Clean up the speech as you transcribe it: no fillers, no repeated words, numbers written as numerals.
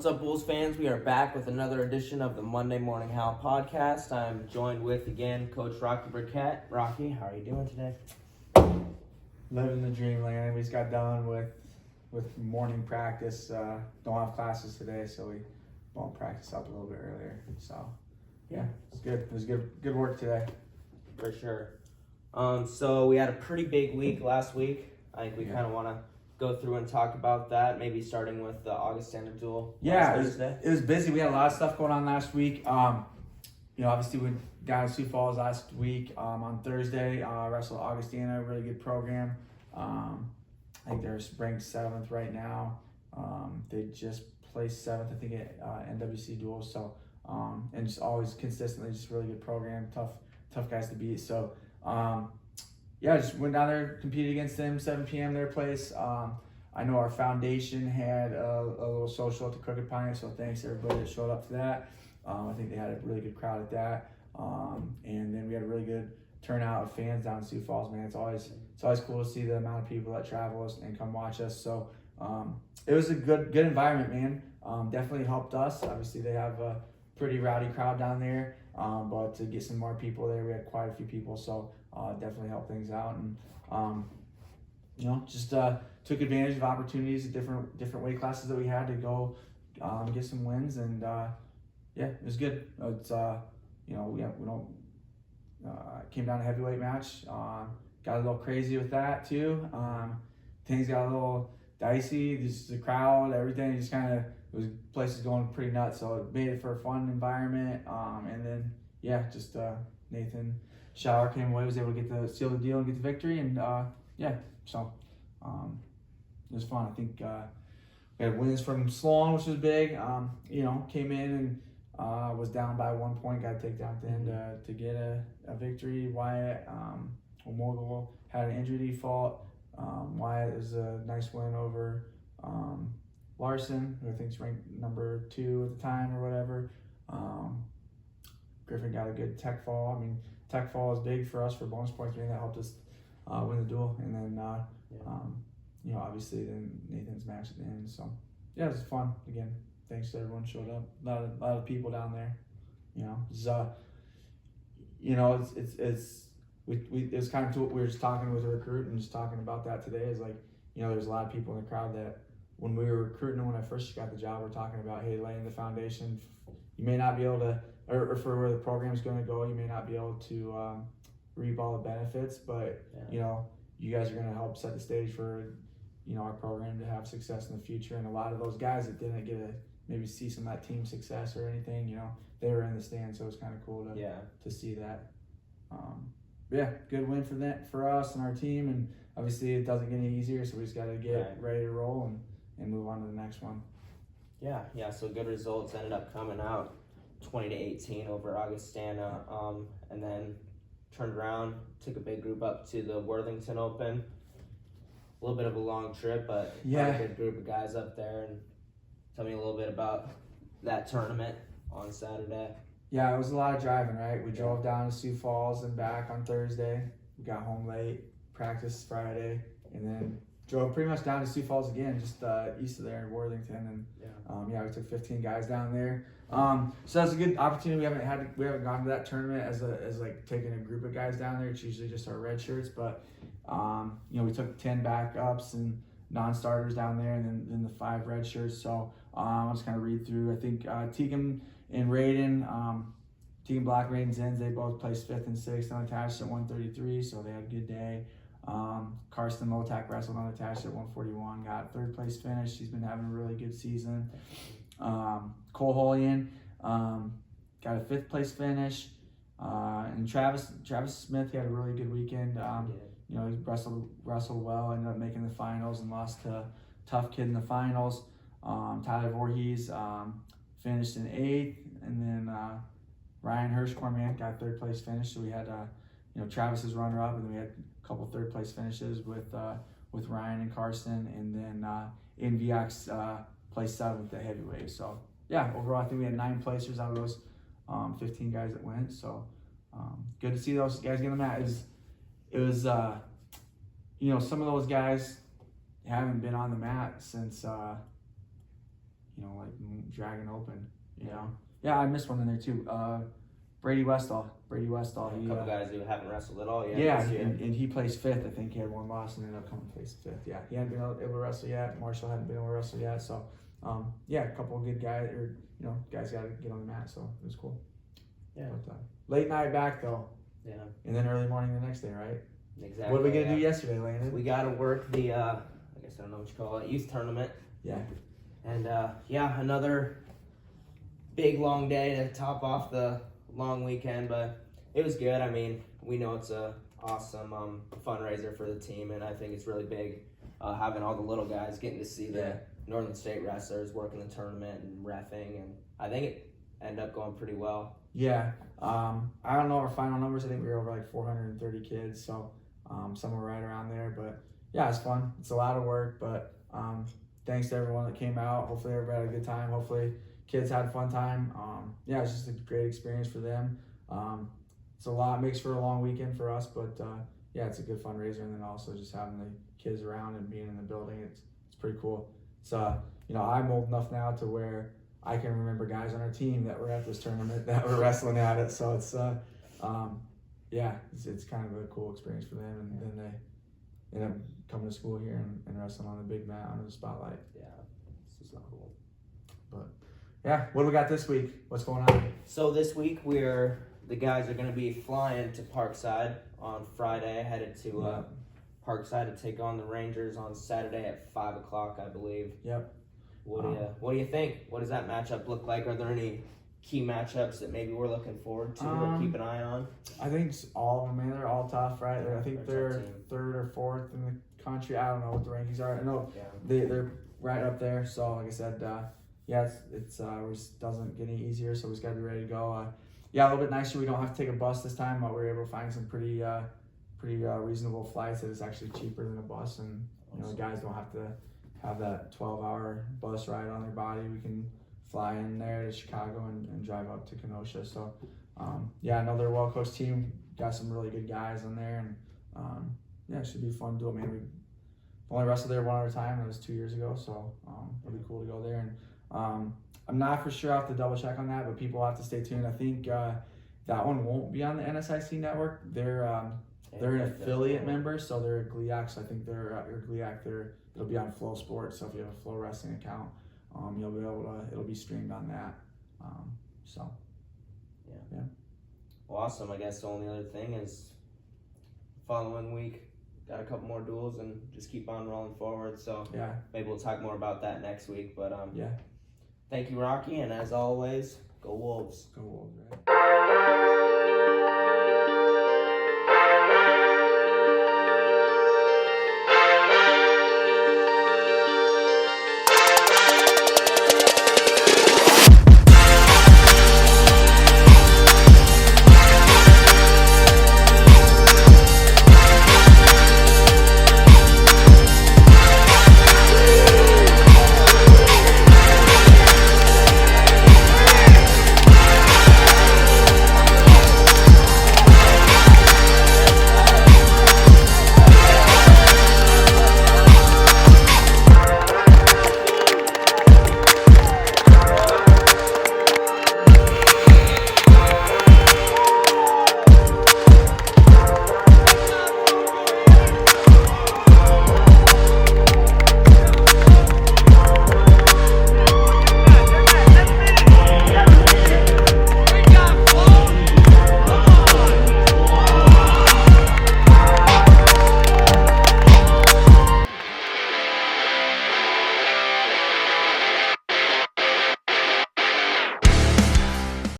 What's up, Bulls fans? We are back with another edition of the Monday Morning Howl podcast. I'm joined with, again, Coach Rocky Burkett. Rocky, how are you doing today? Living the dream, Landen. We just got done with morning practice. Don't have classes today, so we bumped practice up a little bit earlier. So, yeah, it's good. It was good work today. For sure. So we had a pretty big week last week. I think we kind of want to go through and talk about that, maybe starting with the Augustana duel. Yeah, it was busy. We had a lot of stuff going on last week. Obviously we got to Sioux Falls last week. On Thursday, wrestled Augustana, really good program. I think they're ranked 7th right now. They just placed 7th, I think, at NWC duels. So, and just always consistently, just really good program. Tough guys to beat. So, just went down there, competed against them, 7 p.m. their place. I know our foundation had a little social at the Crooked Pine, so thanks to everybody that showed up to that. I think they had a really good crowd at that. And then we had a really good turnout of fans down in Sioux Falls, man. It's always cool to see the amount of people that travel and come watch us. So it was a good environment, man. Definitely helped us. Obviously, they have a pretty rowdy crowd down there, but to get some more people there, we had quite a few people, so definitely helped things out. And just took advantage of opportunities at different weight classes that we had to go get some wins, and it was good. It's came down to heavyweight match. Got a little crazy with that too. Things got a little dicey. Just the crowd, everything, just kind of, places going pretty nuts. So it made it for a fun environment. And then Nathan Shower came away, was able to seal the deal and get the victory. And so it was fun. I think we had wins from Sloan, which was big. Came in and was down by 1 point, got to take down at the end to get a victory. Wyatt O'Mogul had an injury default. Wyatt is a nice win over Larson, who I think is ranked number 2 at the time or whatever. Griffin got a good tech fall. I mean, tech fall is big for us for bonus points. I mean, that helped us win the duel. And then, obviously then Nathan's match at the end. So, yeah, it was fun. Again, thanks to everyone who showed up. A lot of people down there. It's kind of what we were just talking with a recruit and just talking about that today is like, there's a lot of people in the crowd that when we were recruiting, when I first got the job, we're talking about, hey, laying the foundation. You may not be able to, or for where the program's going to go, you may not be able to reap all the benefits, but you guys are going to help set the stage for our program to have success in the future. And a lot of those guys that didn't get to maybe see some of that team success or anything, they were in the stand, so it's kind of cool to see that. Good win for us and our team, and obviously it doesn't get any easier, so we just got to get ready to roll and move on to the next one. So good results ended up coming out 20-18 over Augustana, and then turned around, took a big group up to the Worthington Open. A little bit of a long trip, but a good group of guys up there. And tell me a little bit about that tournament on Saturday. Yeah, it was a lot of driving, right? We drove down to Sioux Falls and back on Thursday. We got home late, practiced Friday, and then drove pretty much down to Sioux Falls again, just east of there in Worthington. And we took 15 guys down there. So that's a good opportunity. We haven't gone to that tournament as like taking a group of guys down there. It's usually just our red shirts, but we took 10 backups and non-starters down there, and then the 5 red shirts. So I'll just kind of read through. I think Tegan and Raiden, Tegan Black, Raiden Zins, they both placed 5th and 6th unattached at 133, so they had a good day. Karsten Motak wrestled unattached at 141, got 3rd place finish. He's been having a really good season. Cole Holian got a 5th place finish. And Travis Smith, he had a really good weekend. He wrestled well, ended up making the finals and lost to Tough Kid in the finals. Tyler Voorhees finished in 8th, and then Ryan Hirschkorn got 3rd place finish. So we had Travis's runner-up, and then we had a couple 3rd place finishes with Ryan and Karsten, and then Inviax placed 7th at heavyweight. So overall I think we had 9 placers out of those 15 guys that went. So good to see those guys get on the mat. It was some of those guys haven't been on the mat since Dragon Open. You know. Yeah, I missed one in there too. Brady Westall. A couple guys who haven't wrestled at all yet. Yeah, this year. and he placed 5th. I think he had one loss and ended up coming placed 5th. Yeah, he hadn't been able to wrestle yet. Marshall hadn't been able to wrestle yet. So, a couple of good guys, guys got to get on the mat. So it was cool. Yeah. But, late night back though. Yeah. And then early morning the next day, right? Exactly. What are we gonna do yesterday, Landon? We got to work the, I guess I don't know what you call it, youth tournament. Yeah. And another big long day to top off the long weekend, but it was good. I mean, we know it's a awesome fundraiser for the team, and I think it's really big having all the little guys getting to see the Northern State wrestlers working the tournament and reffing, and I think it ended up going pretty well. Yeah. I don't know our final numbers. I think we were over like 430 kids, so somewhere right around there. But yeah, it's fun. It's a lot of work, but thanks to everyone that came out. Hopefully everybody had a good time. Hopefully kids had a fun time. It's just a great experience for them. It's a lot, makes for a long weekend for us, but it's a good fundraiser, and then also just having the kids around and being in the building, it's pretty cool. It's I'm old enough now to where I can remember guys on our team that were at this tournament that were wrestling at it, so it's it's kind of a cool experience for them, and then they end up coming to school here and wrestling on the big mat under the spotlight. Yeah, this is cool. But yeah, what do we got this week? What's going on? So this week the guys are going to be flying to Parkside on Friday, headed to Parkside to take on the Rangers on Saturday at 5 o'clock, I believe. Yep. What do you think? What does that matchup look like? Are there any key matchups that maybe we're looking forward to or keep an eye on? I think all of them, man. They're all tough, right? Yeah, I think they're they're tough team. 3rd or 4th in the country. I don't know what the rankings are. I know Yeah. they're right up there. So like I said, it doesn't get any easier. So we just got to be ready to go. A little bit nicer. We don't have to take a bus this time, but we were able to find some pretty reasonable flights that is actually cheaper than a bus, and the guys don't have to have that 12-hour bus ride on their body. We can fly in there to Chicago and drive up to Kenosha. So another well-coached team. Got some really good guys on there, and it should be fun to do it. Man, we only wrestled there one other time. That was 2 years ago, so it'll be cool to go there. And I'm not for sure. I'll have to double check on that, but people have to stay tuned. I think that one won't be on the NSIC network. They're an affiliate member, so they're a GLIAC. So I think they're your GLIAC. It'll be on Flow Sports. So if you have a Flow Wrestling account, you'll be able to. It'll be streamed on that. Yeah. Well, awesome. I guess the only other thing is following week got a couple more duels and just keep on rolling forward. So maybe we'll talk more about that next week. But thank you, Rocky, and as always, go Wolves. Go Wolves, right?